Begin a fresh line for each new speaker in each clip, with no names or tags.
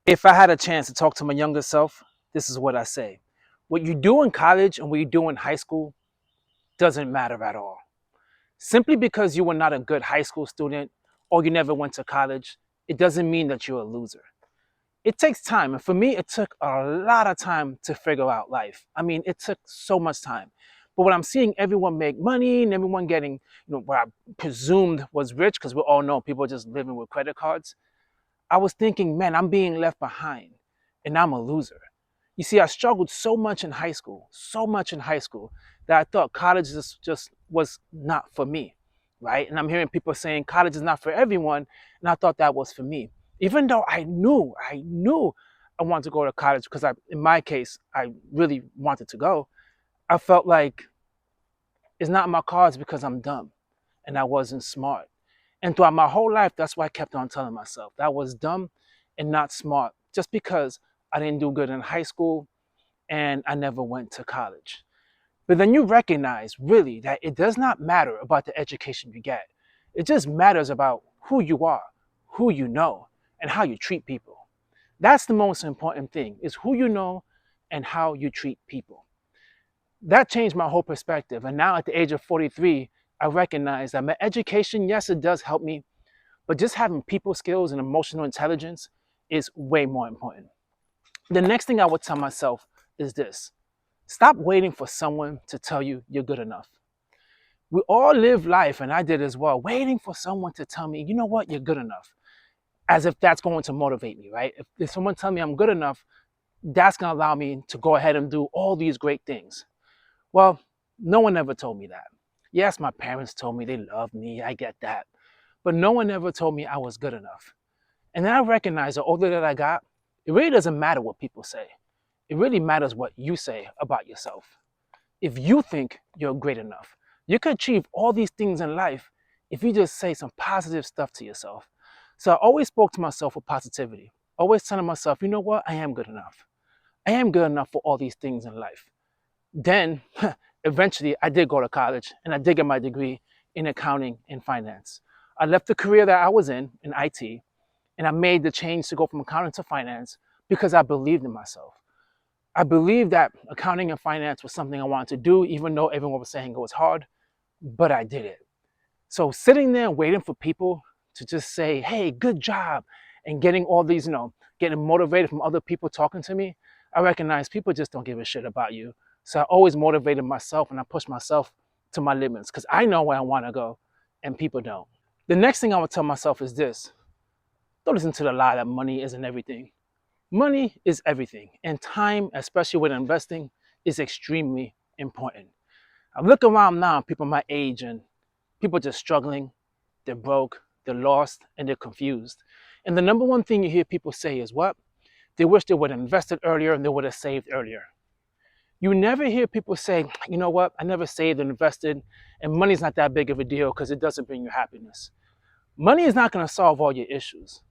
If I had a chance to talk to my younger self, this is what I say. What you do in college and what you do in high school doesn't matter at all. Simply because you were not a good high school student or you never went to college, it doesn't mean that you're a loser. It takes time. And for me, it took a lot of time to figure out life. I mean, it took so much time. But when I'm seeing everyone make money and everyone getting, what I presumed was rich, because we all know people just living with credit cards, I was thinking, man, I'm being left behind and I'm a loser. You see, I struggled so much in high school, that I thought college just was not for me, right? And I'm hearing people saying college is not for everyone, and I thought that was for me. Even though I knew I wanted to go to college because in my case, I really wanted to go. I felt like it's not in my cards because I'm dumb and I wasn't smart. And throughout my whole life, that's why I kept on telling myself that I was dumb and not smart just because I didn't do good in high school and I never went to college. But then you recognize really that it does not matter about the education you get. It just matters about who you are, who you know, and how you treat people. That's the most important thing, is who you know and how you treat people. That changed my whole perspective. And now at the age of 43, I recognize that my education, yes, it does help me, but just having people skills and emotional intelligence is way more important. The next thing I would tell myself is this: stop waiting for someone to tell you you're good enough. We all live life, and I did as well, waiting for someone to tell me, you know what, you're good enough, as if that's going to motivate me, right? If someone tells me I'm good enough, that's going to allow me to go ahead and do all these great things. Well, no one ever told me that. Yes, my parents told me they loved me, I get that. But no one ever told me I was good enough. And then I recognized the older that I got, it really doesn't matter what people say. It really matters what you say about yourself. If you think you're great enough, you can achieve all these things in life if you just say some positive stuff to yourself. So I always spoke to myself with positivity, always telling myself, you know what, I am good enough. I am good enough for all these things in life. Then eventually I did go to college and I did get my degree in accounting and finance. I left the career that I was in IT, and I made the change to go from accounting to finance because I believed in myself. I believed that accounting and finance was something I wanted to do, even though everyone was saying it was hard, but I did it. So sitting there waiting for people to just say, hey, good job, and getting all these, getting motivated from other people talking to me, I recognize people just don't give a shit about you. So I always motivated myself and I pushed myself to my limits because I know where I want to go and people don't. The next thing I would tell myself is this: don't listen to the lie that money isn't everything. Money is everything, and time, especially with investing, is extremely important. I look around now, people my age, and people just struggling, they're broke, they're lost, and they're confused. And the number one thing you hear people say is what? They wish they would have invested earlier and they would have saved earlier. You never hear people say, you know what, I never saved and invested, and money's not that big of a deal because it doesn't bring you happiness. Money is not going to solve all your issues.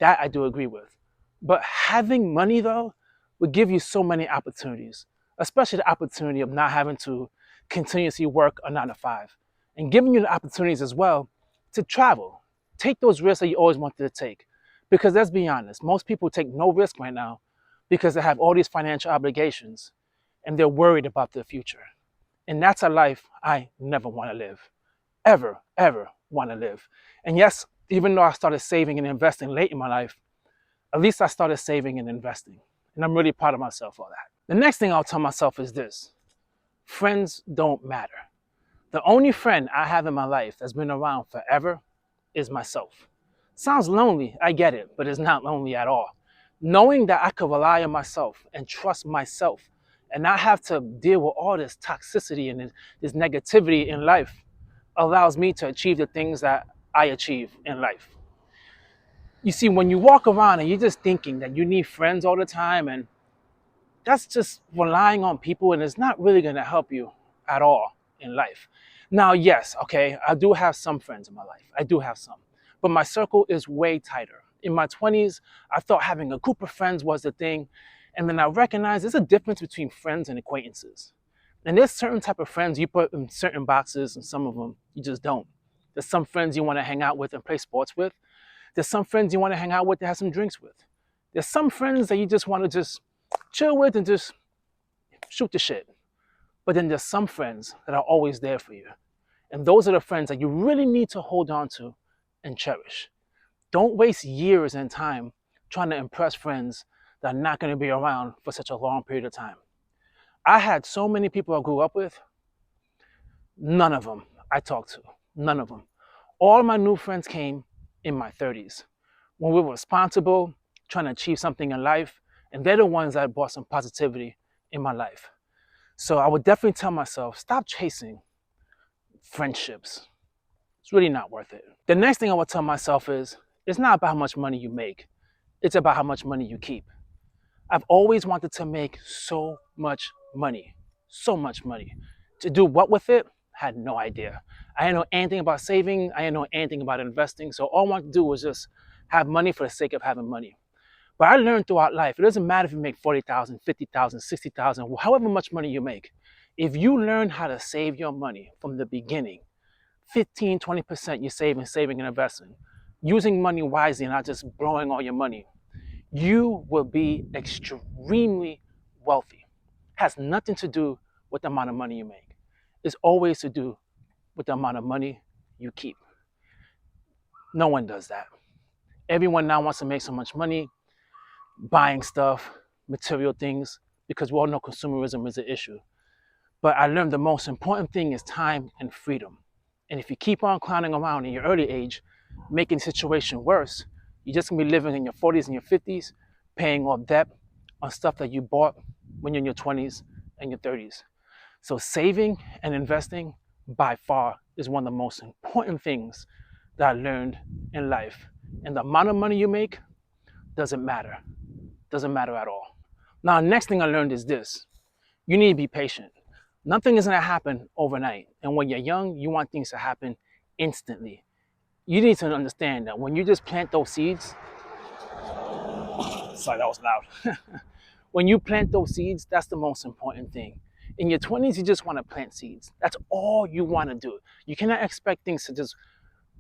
That I do agree with. But having money, though, would give you so many opportunities, especially the opportunity of not having to continuously work a 9 to 5, and giving you the opportunities as well to travel. Take those risks that you always wanted to take. Because let's be honest, most people take no risk right now because they have all these financial obligations and they're worried about their future. And that's a life I never want to live. Ever want to live. And yes, even though I started saving and investing late in my life, at least I started saving and investing. And I'm really proud of myself for that. The next thing I'll tell myself is this: friends don't matter. The only friend I have in my life that's been around forever is myself. Sounds lonely, I get it, but it's not lonely at all. Knowing that I could rely on myself and trust myself and not have to deal with all this toxicity and this negativity in life allows me to achieve the things that I achieve in life. You see, when you walk around and you're just thinking that you need friends all the time, and that's just relying on people, and it's not really going to help you at all in life. Now, yes, okay, I do have some friends in my life. I do have some. But my circle is way tighter. In my 20s, I thought having a group of friends was the thing. And then I recognized there's a difference between friends and acquaintances. And there's certain type of friends you put in certain boxes, and some of them you just don't. There's some friends you want to hang out with and play sports with. There's some friends you want to hang out with to have some drinks with. There's some friends that you just want to just chill with and just shoot the shit. But then there's some friends that are always there for you. And those are the friends that you really need to hold on to and cherish. Don't waste years and time trying to impress friends that are not going to be around for such a long period of time. I had so many people I grew up with, none of them I talked to, none of them. All my new friends came in my 30s when we were responsible, trying to achieve something in life, and they're the ones that brought some positivity in my life. So I would definitely tell myself, stop chasing friendships. It's really not worth it. The next thing I would tell myself is, it's not about how much money you make, it's about how much money you keep. I've always wanted to make so much money, so much money. To do what with it, had no idea. I didn't know anything about saving, I didn't know anything about investing, so all I wanted to do was just have money for the sake of having money. But I learned throughout life, it doesn't matter if you make 40,000, 50,000, 60,000, however much money you make. If you learn how to save your money from the beginning, 15, 20% you're saving and investing, using money wisely and not just blowing all your money, you will be extremely wealthy. Has nothing to do with the amount of money you make. It's always to do with the amount of money you keep. No one does that. Everyone now wants to make so much money buying stuff, material things, because we all know consumerism is an issue. But I learned the most important thing is time and freedom. And if you keep on clowning around in your early age, making the situation worse, you're just gonna be living in your 40s and your 50s, paying off debt on stuff that you bought when you're in your 20s and your 30s. So saving and investing by far is one of the most important things that I learned in life. And the amount of money you make doesn't matter. Doesn't matter at all. Now, the next thing I learned is this. You need to be patient. Nothing is going to happen overnight. And when you're young, you want things to happen instantly. You need to understand that when you just plant those seeds, sorry, that was loud. When you plant those seeds, that's the most important thing. In your 20s, you just want to plant seeds. That's all you want to do. You cannot expect things to just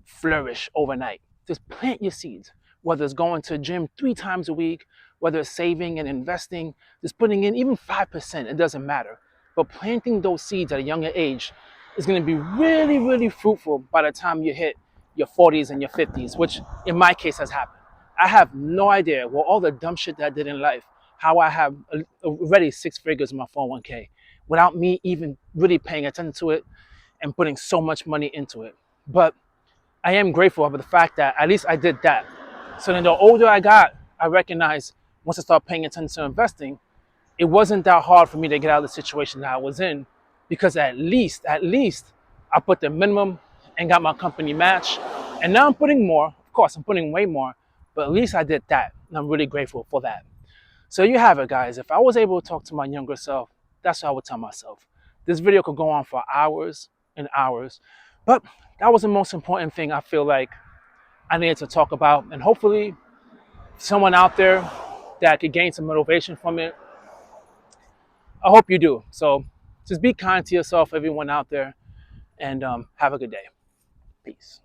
flourish overnight. Just plant your seeds, whether it's going to the gym 3 times a week, whether it's saving and investing, just putting in even 5%, it doesn't matter. But planting those seeds at a younger age is going to be really, really fruitful by the time you hit your 40s and your 50s, which in my case has happened. I have no idea what all the dumb shit that I did in life, how I have already 6 figures in my 401k without me even really paying attention to it and putting so much money into it. But I am grateful for the fact that at least I did that. So then the older I got, I recognized once I started paying attention to investing, it wasn't that hard for me to get out of the situation that I was in because at least I put the minimum and got my company match. And now I'm putting more. Of course, I'm putting way more, but at least I did that. And I'm really grateful for that. So you have it, guys. If I was able to talk to my younger self, that's what I would tell myself. This video could go on for hours and hours, but that was the most important thing I feel like I needed to talk about. And hopefully someone out there that could gain some motivation from it, I hope you do. So just be kind to yourself, everyone out there, and have a good day. Peace.